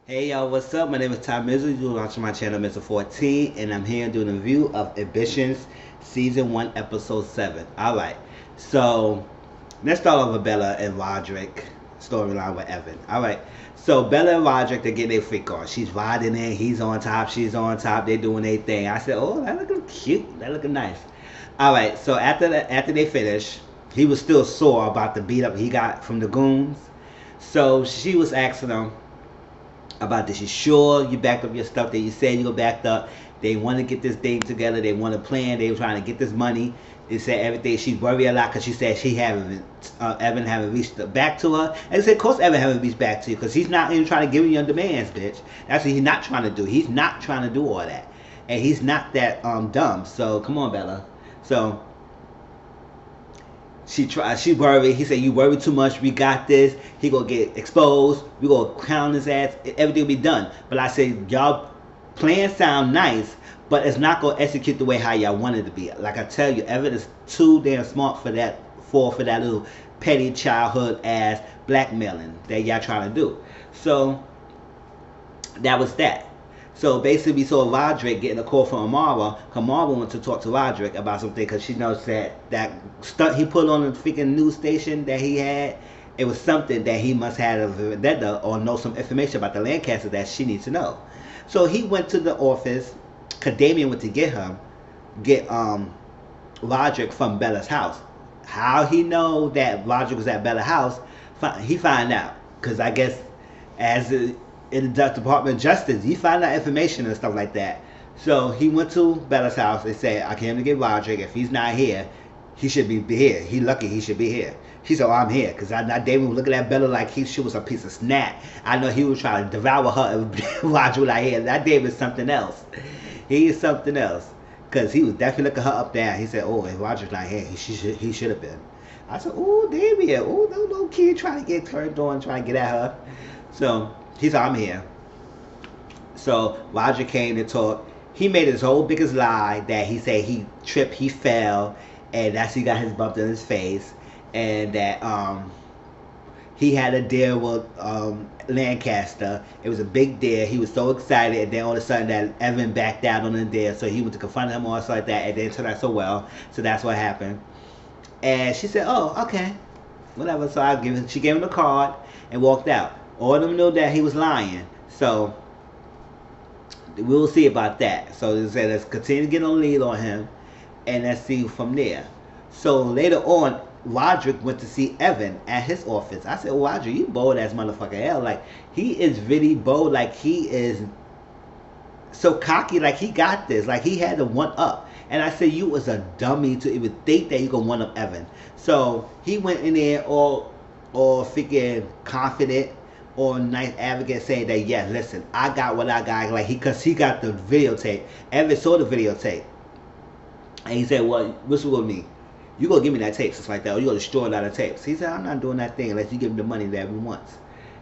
Hey y'all, what's up? My name is Ty Mizzle. You're watching my channel, Mr. 14, and I'm here doing a review of Ambitions Season 1, Episode 7. Alright, so let's start off with Bella and Roderick storyline with Evan. Alright, so Bella and Roderick, they get their freak on. She's riding in, he's on top, she's on top, they're doing their thing. I said, oh, that looking cute, that looking nice. Alright, so after they finish, he was still sore about the beat up he got from the goons. So she was asking him, about this. You sure you backed up your stuff that you said you backed up? They want to get this thing together. They want to plan. They were trying to get this money. They said everything. She's worried a lot because she said she haven't, Evan haven't reached back to her. And they said, of course Evan haven't reached back to you because he's not even trying to give you your demands, bitch. That's what he's not trying to do. He's not trying to do all that. And he's not that dumb. So come on, Bella. So she worried. He said, you worry too much. We got this. He gonna get exposed. We gonna crown his ass. Everything will be done. But I said, y'all plans sound nice, but it's not gonna execute the way how y'all want it to be. Like I tell you, Evan is too damn smart for that little petty childhood ass blackmailing that y'all trying to do. So that was that. So basically, we saw Roderick getting a call from Amara. Amara wanted to talk to Roderick about something because she knows that stunt he put on the freaking news station that he had, it was something that he must have a vendetta or know some information about the Lancaster that she needs to know. So he went to the office. Cause Damien went to get Roderick from Bella's house. How he know that Roderick was at Bella's house? He find out because I guess as in the Department of Justice, he found out information and stuff like that. So he went to Bella's house and said, I came to get Roderick. If he's not here, he should be here. He lucky he should be here. She said, oh, I'm here. Because David was looking at Bella like she was a piece of snack. I know he was trying to devour her and Roderick was not here. That David's something else. He is something else. Because he was definitely looking her up there. He said, oh, if Roderick's not here, he should have been. I said, oh, Damien. Oh, no little kid trying to get turned on, trying to get at her. So he said, I'm here. So Roger came to talk. He made his whole biggest lie that he said he tripped, he fell, and that's he got his bump in his face, and that he had a deal with Lancaster. It was a big deal. He was so excited, and then all of a sudden that Evan backed out on the deal, so he went to confront him or something like that, and then it turned out so well. So that's what happened. And she said, "Oh, okay, whatever." So she gave him the card and walked out. All of them knew that he was lying. So we'll see about that. So they said, let's continue to get on lead on him, and let's see from there. So later on, Roderick went to see Evan at his office. I said, oh, Roderick, you bold ass motherfucker. Hell, like, he is really bold. Like, he is so cocky. Like, he got this. Like, he had to one up. And I said, you was a dummy to even think that you could one up Evan. So he went in there all freaking confident or nice advocate saying that, yeah, listen, I got what I got, like because he got the videotape. Evan saw the videotape, and he said, well, what's with me? You gonna give me that tape, just like that, or you gonna destroy a lot of tapes? He said, I'm not doing that thing unless you give me the money that we want.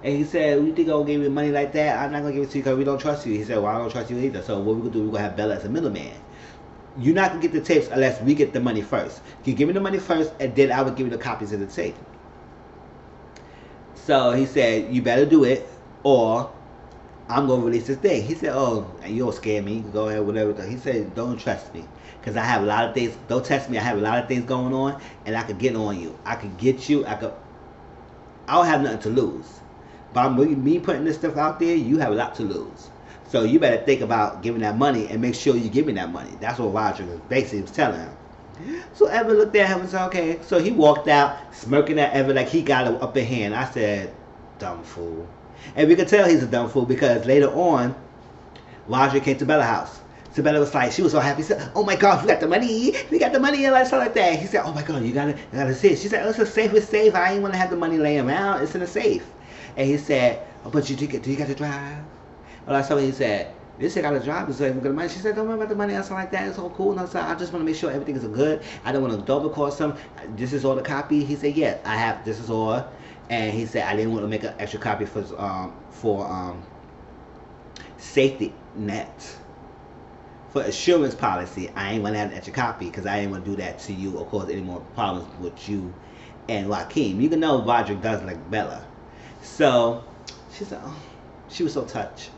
And he said, you think I'm gonna give you money like that? I'm not gonna give it to you because we don't trust you. He said, well, I don't trust you either. So what we gonna do? We gonna have Bella as a middleman. You're not gonna get the tapes unless we get the money first. You give me the money first, and then I would give you the copies of the tape. So he said, you better do it, or I'm going to release this thing. He said, oh, you don't scare me. You can go ahead, whatever. He said, don't trust me. Because I have a lot of things. Don't test me. I have a lot of things going on, and I could get on you. I could get you. I don't have nothing to lose. But me putting this stuff out there, you have a lot to lose. So you better think about giving that money and make sure you give me that money. That's what Roger was telling him. So Evan looked at him and said, okay. So he walked out, smirking at Evan like he got an upper hand. I said, dumb fool. And we could tell he's a dumb fool because later on, Roger came to Bella's house. So Bella was like, she was so happy. She said, oh my God, we got the money. We got the money and stuff like that. He said, oh my God, you gotta see it. She said, oh, it's a safe, it's safe. I ain't want to have the money laying around. It's in a safe. And he said, oh, but do you got to drive? Well, that's what he said. This shit got to drive so I can get the money. She said, don't worry about the money. Something like that. It's all cool. And I said, I just want to make sure everything is good. I don't want to double cost them. This is all the copy. He said, yeah, I have. This is all. And he said, I didn't want to make an extra copy for safety net. For assurance policy, I ain't want to have an extra copy because I didn't want to do that to you or cause any more problems with you and Raheem. You can know Roderick does like Bella. So she said, oh. She was so touched.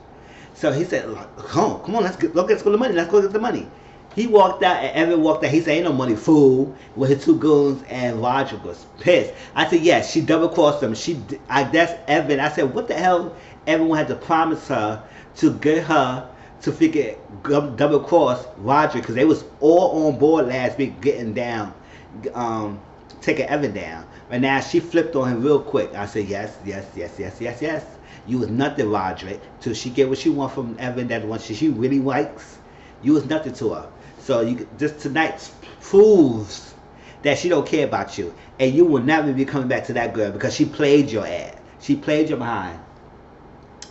So he said, come on, let's go to the money. Let's go get the money. He walked out and Evan walked out. He said, ain't no money, fool, with his two goons, and Roger was pissed. I said, yes, she double crossed him. That's Evan. I said, what the hell? Everyone had to promise her to get her to figure double cross Roger, because they was all on board last week getting down, taking Evan down. But now she flipped on him real quick. I said, yes. You was nothing, Roderick, till she get what she want from Evan, that one she really likes. You was nothing to her. So you just tonight proves that she don't care about you, and you will never be coming back to that girl because she played your ass. She played your behind,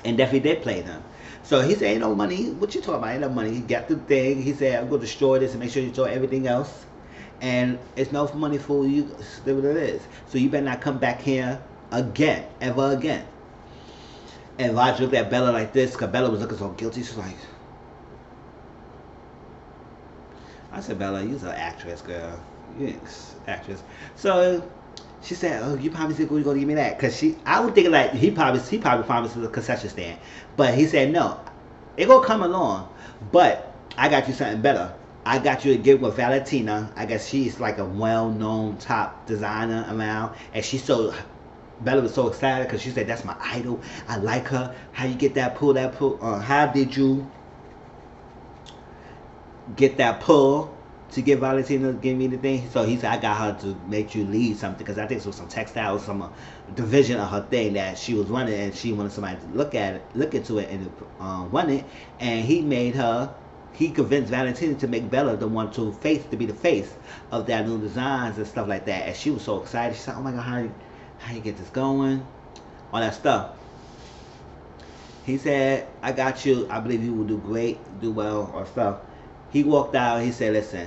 and definitely did play them. So he said, ain't no money. What you talking about? Ain't no money. He got the thing. He said, I'm going to destroy this and make sure you destroy everything else. And it's no money for you. It's what it is. So you better not come back here again, ever again. And Roger looked at Bella like this, because Bella was looking so guilty. She was like, I said, Bella, you're an actress, girl. You're an actress. So she said, oh, you probably think you're going to give me that. Because I would think like, he probably promised a concession stand. But he said, no, it going to come along. But I got you something better. I got you a gift with Valentina. I guess she's like a well-known top designer around. And she's so... Bella was so excited because she said, that's my idol. I like her. How you get that pull? How did you get that pull to get Valentina to give me the thing? So he said, I got her to make you lead something, because I think it was some textiles, some division of her thing that she was running, and she wanted somebody to look into it and run it. And he convinced Valentina to make Bella the one to be the face of that new designs and stuff like that. And she was so excited. She said, oh my God, how you get this going? All that stuff. He said, I got you. I believe you will do great, do well, or stuff. He walked out. He said, listen,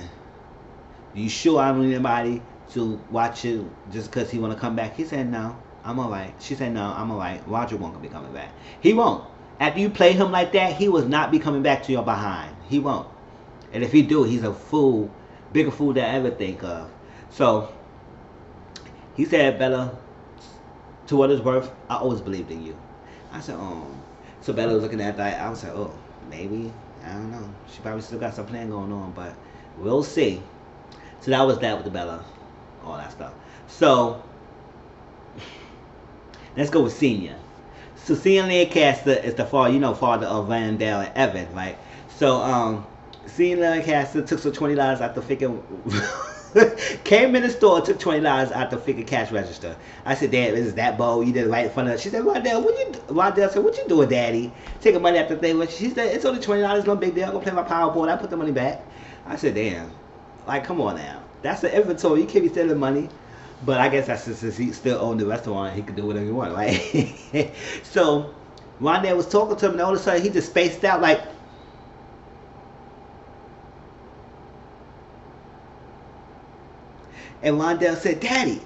you sure I don't need anybody to watch you just because he want to come back? He said, no, I'm all right. She said, no, I'm all right. Roger won't be coming back. He won't. After you play him like that, he will not be coming back to your behind. He won't. And if he do, he's a fool, bigger fool than I ever think of. So he said, Bella, to what it's worth, I always believed in you. I said, oh. So Bella was looking at that. I was like, oh, maybe. I don't know. She probably still got some plan going on, but we'll see. So that was that with the Bella. All that stuff. So let's go with Senior. So Senior Lancaster is the father of Randall and Evan, right? So Senior Lancaster took some $20 out the freaking came in the store, took $20 out the freaking cash register. I said, Dad, is that bold? You did it right in front of her. She said, Rondell said, what you doing, Daddy? Taking money out the thing. She said, it's only $20, no big deal. I'm going to play my Powerball. I put the money back. I said, damn. Like, come on now. That's the inventory. You can't be stealing money. But I guess that's since he still owned the restaurant, he could do whatever he wanted, right? So Rondell was talking to him, and all of a sudden he just spaced out like, and Rondell said, Daddy,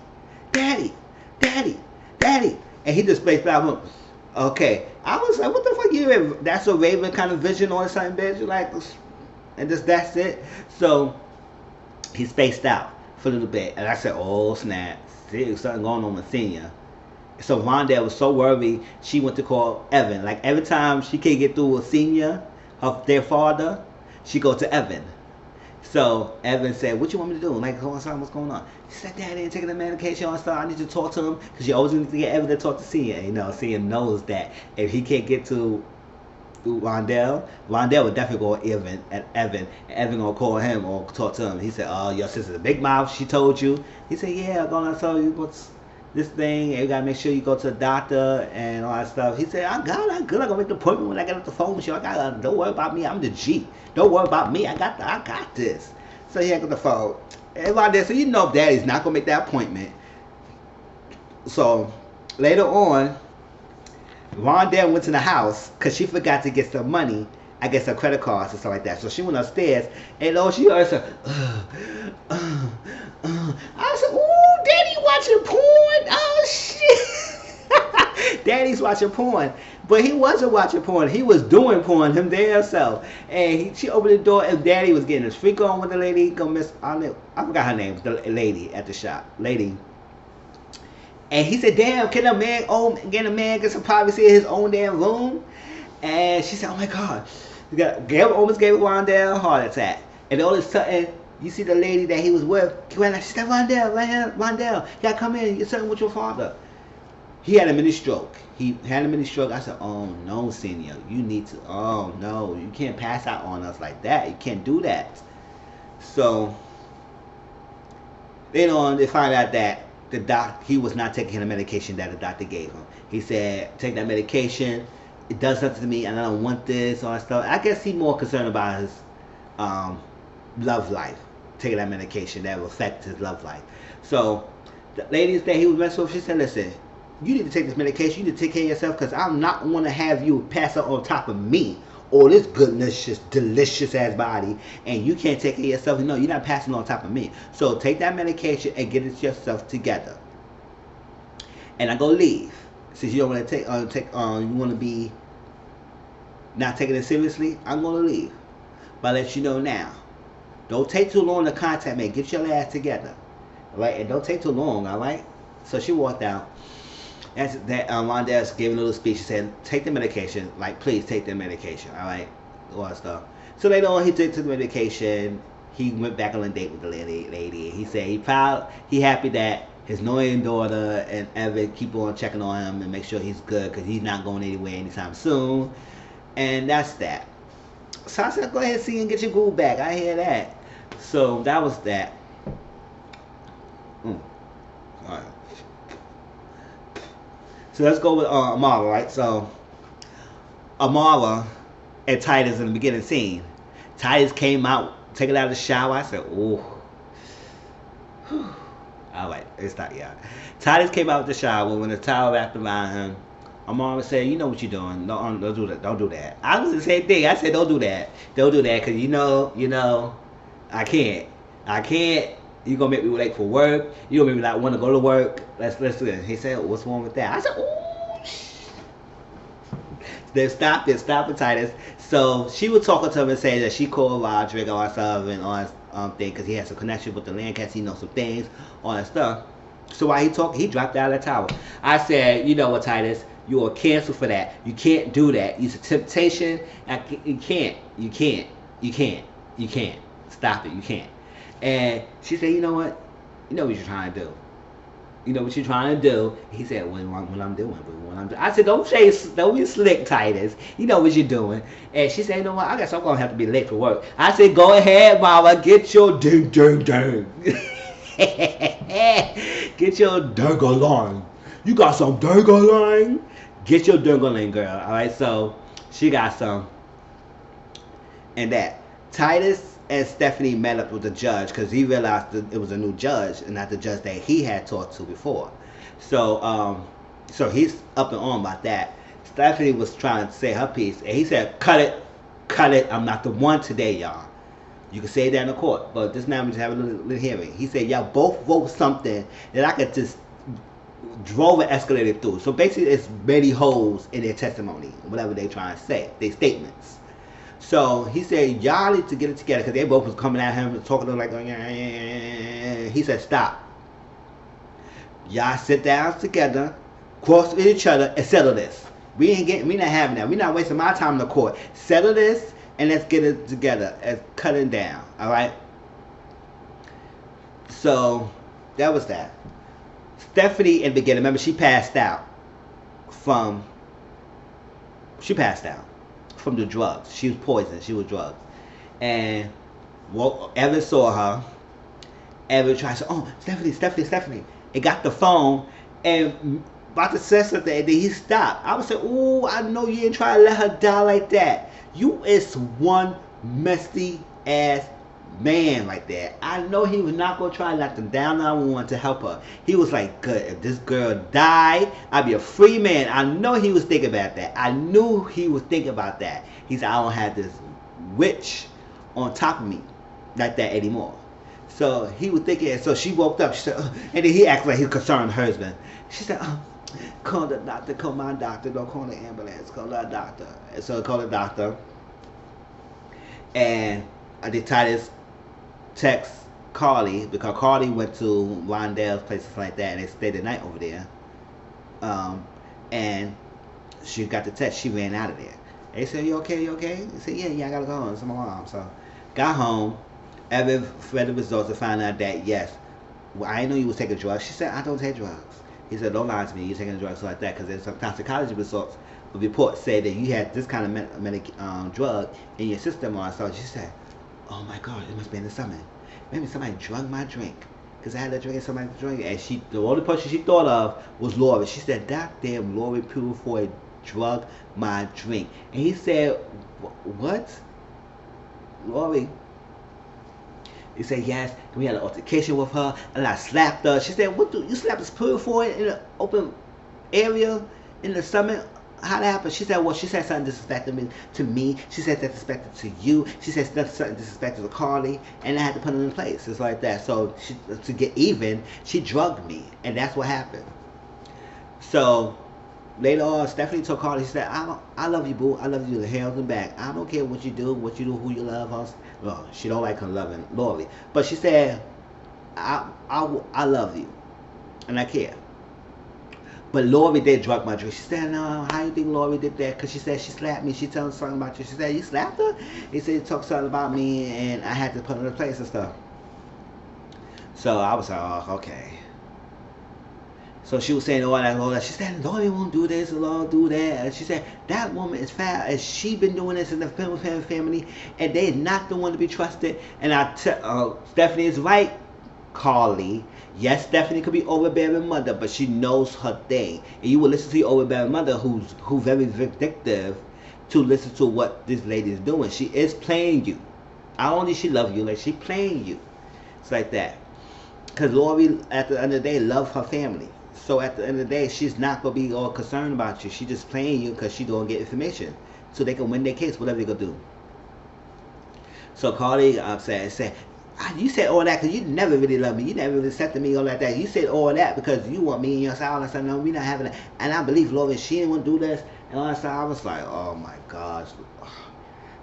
Daddy, Daddy, Daddy. And he just spaced out. Okay. I was like, what the fuck you? That's a Raven kind of vision or something, bitch. Like, and that's it. So he spaced out for a little bit. And I said, oh, snap. See, something going on with Senior. So Rondell was so worried, she went to call Evan. Like, every time she can't get through with Senior, their father, she go to Evan. So Evan said, what you want me to do? Like, what's going on? She said, Daddy ain't taking the medication or stuff. I need to talk to him. Because you always need to get Evan to talk to Senior. You know, Senior knows that if he can't get to Rondell would definitely go at Evan. And Evan gonna call him or talk to him. He said, oh, your sister's a big mouth. She told you. He said, yeah, I'm gonna tell you what's this thing. And you gotta make sure you go to the doctor and all that stuff. He said, I'm good. I'm gonna make the appointment when I get off the phone with you. Don't worry about me. I'm the G. Don't worry about me. I got this. So he hung up the phone. And Rondell said, you know Daddy's not gonna make that appointment. So later on, Rondell went to the house because she forgot to get some money. I guess her credit cards and stuff like that. So she went upstairs and she heard her. I said, ooh, Daddy watching porn. Oh shit. Daddy's watching porn. But he wasn't watching porn. He was doing porn him damn self. And she opened the door and Daddy was getting his freak on with the lady. I forgot her name. The lady at the shop. Lady. And he said, damn, can a man get some privacy in his own damn room? And she said, oh my God. Almost gave Rondell a heart attack. And all of a sudden, you see the lady that he was with, she said, Rondell, you gotta come in, you're sitting with your father. He had a mini stroke. I said, oh no, senior, you need to, oh no, you can't pass out on us like that. You can't do that. So, they find out that he was not taking the medication that the doctor gave him. He said, take that medication, it does something to me, and I don't want this, all that stuff. I guess he's more concerned about his love life, taking that medication that will affect his love life. So, the ladies that he was messing with, she said, listen, you need to take this medication, you need to take care of yourself, because I'm not want to have you pass out on top of me, or this goodness, delicious ass body, and you can't take care of yourself. No, you're not passing on top of me. So take that medication and get it yourself together. And I go leave. Since you don't want to you want to be not taking it seriously, I'm going to leave. But I let you know now. Don't take too long to contact me. Get your ass together. Alright? And don't take too long, alright? So she walked out. And Rondell gave a little speech. She said, take the medication. Like, please take the medication. Alright? All that stuff. So later on, he took the medication. He went back on a date with the lady. He said he happy that his annoying daughter and Evan keep on checking on him and make sure he's good, because he's not going anywhere anytime soon. And that's that. So I said, go ahead and see and get your groove back. I hear that. So that was that. Alright. So let's go with Amara, right? So Amara and Titus in the beginning scene. Titus came out, taking out of the shower. I said, ooh. Alright, it's not yet. Titus came out of the shower when the towel wrapped around him. Amara said, you know what you're doing. Don't do that. Don't do that. I was the same thing. I said, don't do that. Don't do that, because you know, I can't. You're going to make me late for work. You're going to make me not want to go to work. Let's do it. He said, what's wrong with that? I said, ooh. Then stop it, Titus. So she was talking to him and saying that she called Roderick or something and all that thing, because he has a connection with the Lancaster. He knows some things, all that stuff. So while he talked, he dropped out of the tower. I said, you know what, Titus? You are canceled for that. You can't do that. It's a temptation. You can't. Stop it. You can't. And she said, you know what? You know what you're trying to do. You know what you're trying to do. He said, what I'm doing. I said, don't be slick, Titus. You know what you're doing. And she said, you know what? I guess I'm going to have to be late for work. I said, go ahead, mama. Get your ding. Get your ding-a-line. You got some ding-a-line? Get your ding-a-line, girl. Alright, so she got some. And that. Titus and Stephanie met up with the judge, because he realized that it was a new judge and not the judge that he had talked to before. So so he's up and on about that. Stephanie was trying to say her piece, and he said, cut it, I'm not the one today, y'all. You can say that in the court, but this now we just have a little hearing. He said, y'all both wrote something that I could just drove and escalated through. So basically it's many holes in their testimony, whatever they trying to say, their statements. So he said, y'all need to get it together, because they both was coming at him and talking to him like, yeah. He said, stop. Y'all sit down together, cross with each other, and settle this. We not having that. We not wasting my time in the court. Settle this, and let's get it together and cut it down. All right. So that was that. Stephanie in the beginning, remember, she passed out from the drugs. She was poisoned. She was drugged. And Evan saw her. Evan tried to say, oh, Stephanie. It got the phone and about to say something, and then he stopped. I was saying, ooh, I know you ain't trying to let her die like that. You is one messy ass man like that. I know he was not going to try to let them down 911 to help her. He was like, good, if this girl died, I'd be a free man. I know he was thinking about that. I knew he was thinking about that. He said, I don't have this witch on top of me like that anymore. So he was thinking, so she woke up. She said, and then he acted like he was concerned her husband. She said, call the doctor, call my doctor, don't call the ambulance, call the doctor. And so he called the doctor. And I did Titus text Carly, because Carly went to Rondell's place like that, and they stayed the night over there. Um, and she got the text. She ran out of there. They said, "You okay? You okay?" He said, "Yeah, I gotta go home. It's my mom." So, got home. Evan read the results and found out that yes, well, I didn't know you was taking drugs. She said, "I don't take drugs." He said, "Don't lie to me. You're taking drugs like that because there's some toxicology results." The report said that you had this kind of drug in your system. Or so she said, "Oh my God, it must be in the stomach. Maybe somebody drunk my drink." Because I had that drink and somebody drink, and the only person she thought of was Lori. She said, "That damn Lori Purefoy drug my drink." And he said, "What, Lori?" He said, "Yes." And we had an altercation with her, and I slapped her. She said, "What do you slap this Purefoy in an open area in the stomach? How that happened?" She said, "Well, she said something disrespectful to me. She said that disrespectful to you. She said something disrespectful to Carly, and I had to put her in place." It's like that. So to get even, she drugged me, and that's what happened. So later on, Stephanie told Carly, she said, I love you, boo. I love you to hell and back. I don't care what you do, who you love." Well, she don't like her loving Lori. But she said, I love you, and I care. But Lori did drug my drink. She said, "No, how you think Lori did that?" Because she said she slapped me. She told something about you. She said, "You slapped her?" He said he talked something about me, and I had to put her in place and stuff. So I was like, "Oh, okay." So she was saying all that. She said, "Lori won't do this, Lori won't do that." And she said, "That woman is foul, and she been doing this in the family, and they not the one to be trusted." And Stephanie is right, Carly. Yes, Stephanie could be overbearing mother, but she knows her thing. And you will listen to your overbearing mother, who's very vindictive, to listen to what this lady is doing. She is playing you. Not only she love you, like she playing you. It's like that. Because Lori, at the end of the day, love her family. So at the end of the day, she's not gonna be all concerned about you. She just playing you because she gonna get information, so they can win their case, whatever they gonna do. So Carly said, "You said all that because you never really loved me. You never really accepted me all like that. You said all that because you want me and your side." I said, "No, we not having that." And I believe Lori, she didn't want to do this. And all that stuff. I was like, "Oh my gosh."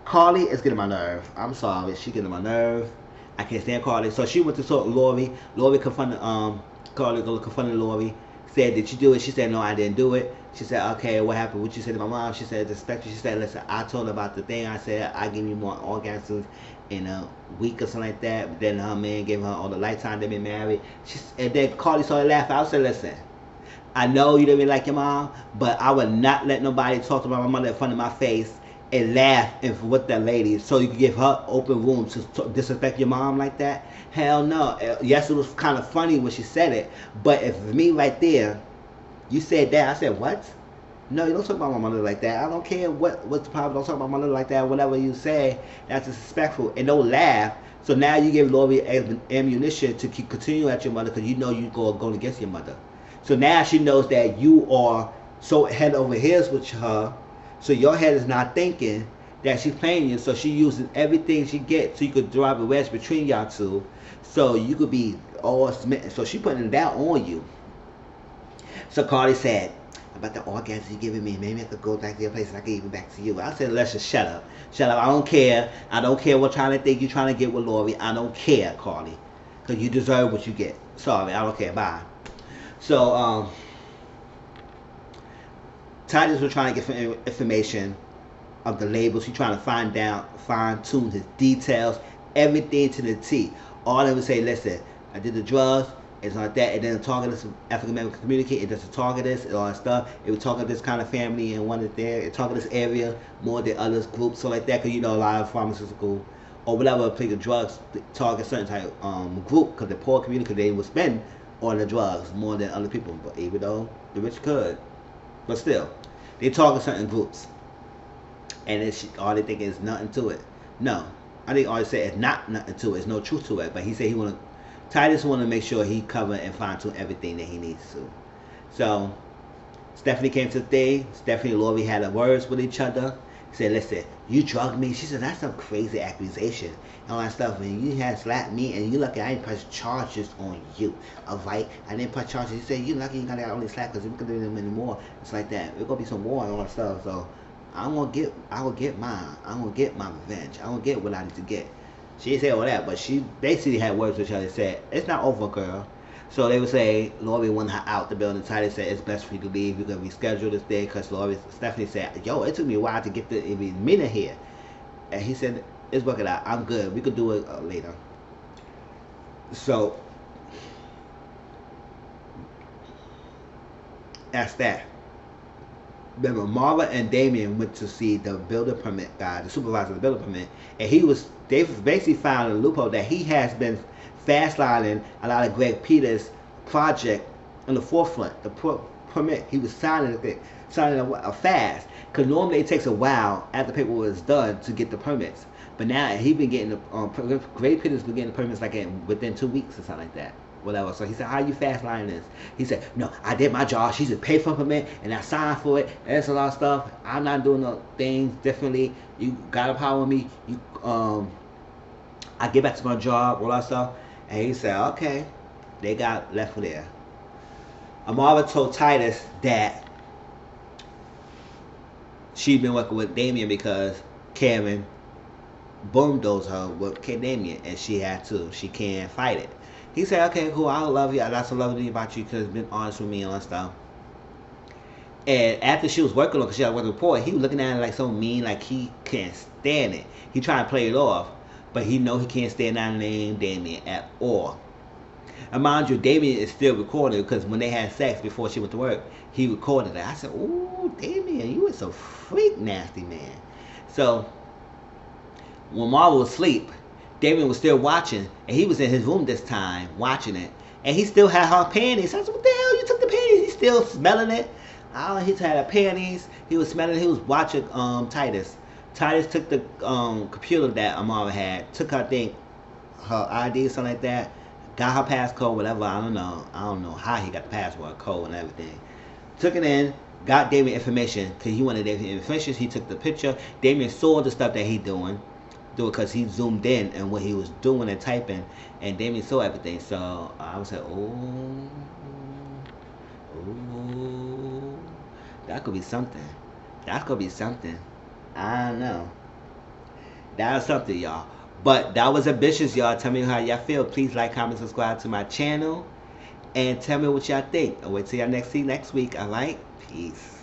Carly is getting my nerve. I'm sorry. She getting my nerve. I can't stand Carly. So she went to talk to Lori. Lori confronted Carly confronted Lori. Said, "Did you do it?" She said, "No, I didn't do it." She said, "Okay, what happened? What you said to my mom?" She said, "Disrespect you." She said, "Listen, I told her about the thing. I said I give you more orgasms in a week or something like that." But then her man gave her all the lifetime they've been married. And then Carly started laughing. I said, "Listen, I know you didn't really like your mom, but I would not let nobody talk about my mother in front of my face and laugh with that lady, so you could give her open room to disrespect your mom like that. Hell no." Yes, it was kind of funny when she said it, but if me right there, you said that, I said, "What? No, you don't talk about my mother like that. I don't care what's the problem. Don't talk about my mother like that. Whatever you say, that's disrespectful." And don't laugh. So now you give Lori ammunition to continue at your mother because you know you going against your mother. So now she knows that you are so head over heels with her. So your head is not thinking that she's playing you. So she using everything she gets so you could drive a wedge between y'all two. So you could be all smitten. So she putting that on you. So Carly said, "About the orgasm you're giving me, maybe I could go back to your place and I can give it back to you." I said, "Let's just shut up. Shut up. I don't care. I don't care what trying to think you're trying to get with Lori. I don't care, Carly. Because you deserve what you get. Sorry, I don't care. Bye." So, Titus was trying to get information of the labels. He's trying to fine tune his details, everything to the T. All of them would say, "Listen, I did the drugs. It's like that." And then talking to some African American community, it doesn't target this and all that stuff. It would target this kind of family and one that there. It target this area more than others groups, so like that. Because you know a lot of pharmaceutical or whatever play the drugs target certain type group because the poor community, because they would spend on the drugs more than other people. But even though the rich could, but still, they target certain groups. And it's all they think is nothing to it. No, I think all they say is not nothing to it. There's no truth to it. But he said Titus want to make sure he cover and fine tune everything that he needs to. So Stephanie came to the thing. Stephanie and Lori had words with each other. He said, "Listen, you drugged me." She said, "That's some crazy accusation and all that stuff. And you had slapped me, and you lucky I didn't press charges on you. Alright, I didn't press charges." He said, "You lucky you got only slap because we could do them anymore." It's like that. There's gonna be some war and all that stuff. So I will get mine. I'm gonna get my revenge. I'm gonna get what I need to get. She didn't say all that, but she basically had words with each other. Said, "It's not over, girl. So they would say Lori wanted her out the building. Titus said it's best for you to leave. We're gonna reschedule this day because Stephanie said, "Yo, it took me a while to get the meeting here," and he said, "It's working out. I'm good. We could do it later." So that's that. Remember, Marla and Damien went to see the building permit guy, the supervisor of the building permit, and they basically found a loophole that he has been fast-lining a lot of Greg Peters' project in the forefront. The permit, he was signing a fast, because normally it takes a while after paperwork is done to get the permits. But now he been getting the Greg Peters been getting the permits like within 2 weeks or something like that. Whatever. So he said, "How you fast lining this?" He said, "No, I did my job. She just paid for a permit and I signed for it. And that's a lot of stuff. I'm not doing no things differently. You gotta power me. You I get back to my job, all that stuff." And he said, "Okay." They got left for there. Amara told Titus that she'd been working with Damien because Karen bulldozed her with Damien, and she had to. She can't fight it. He said, "Okay, cool. I love you. That's what I love about you because you've been honest with me and all that stuff." And after she was working on, because she had working report, he was looking at it like so mean, like he can't stand it. He trying to play it off, but he know he can't stand that name Damien at all. And mind you, Damien is still recording because when they had sex before she went to work, he recorded it. I said, "Ooh, Damien, you is a freak, nasty man." So when Marvel was asleep, Damien was still watching, and he was in his room this time watching it, and he still had her panties. I said, "What the hell? You took the panties?" He's still smelling it. He had her panties. He was smelling it. He was watching Titus. Titus took the computer that Amara had, took her thing, her ID or something like that, got her passcode, whatever. I don't know how he got the password code and everything. Took it in, got Damien information because he wanted Damien information. He took the picture. Damien saw the stuff that he doing. Do it because he zoomed in and what he was doing and typing, and Damien saw everything. So I was like, oh, that could be something. That could be something. I don't know. That was something, y'all. But that was ambitious, y'all. Tell me how y'all feel. Please like, comment, subscribe to my channel, and tell me what y'all think. I'll wait till y'all next week. All right, peace.